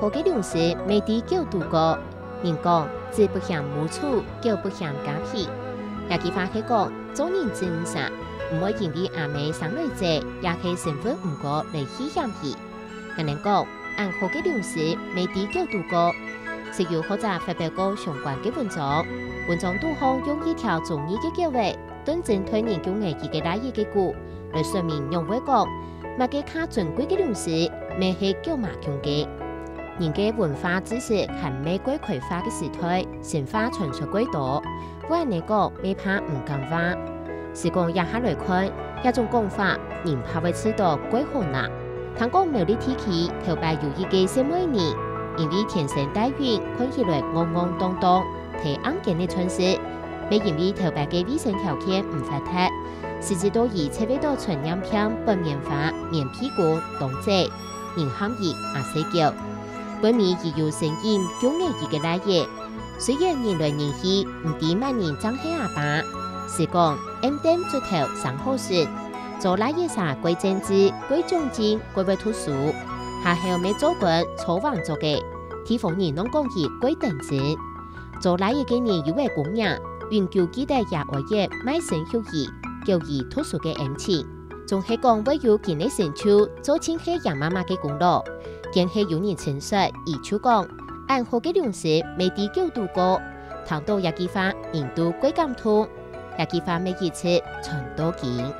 好嘅粮食未抵久度過。人講子不嫌母處，狗不嫌家皮。也句話係講，做人真實，唔會因為阿妹生女仔，也係成分唔過嚟欺嫌佢。人哋講，按好嘅糧食未抵久度過，是有學者發表過相關嘅文章。文章都好用一條中醫嘅結尾，對針對研究危機嘅大業嘅股來說明用會講，乜嘅較尊貴嘅糧食，未係叫麻強嘅。人嘅文化知識含玫瑰開花嘅時代，神話傳說歸多。不然嚟講，未怕唔敢話。是講一下來看，一種講法，人怕會吃到歸好難。倘講苗栗天氣頭擺有一個小妹年，因為天生帶雲，看起來戇戇當當，睇眼鏡嘅春色，未因為頭擺嘅衛生條件唔發達，甚至都以切味道純飲片、白棉花、棉屁股、凍劑，人喊熱阿死叫。本面亦有聲音叫危機嘅來嘢。雖然人來人去，唔抵萬人爭起阿爸，是講 M 點出頭上好說，做來嘢啥歸政治、歸中經、歸為圖書，下後未做官草王做嘅，地方人攏講佢歸等子，做來嘢嘅人有位公名，永久記得也愛嘢賣身休義，叫伊圖書嘅 M 情，仲係講為有建立成就，做親係楊媽媽嘅功勞，更係有人陳述而出講。按好嘅糧食未抵久度過，談到一句話，人都歸感通，一句話未記切，全都見。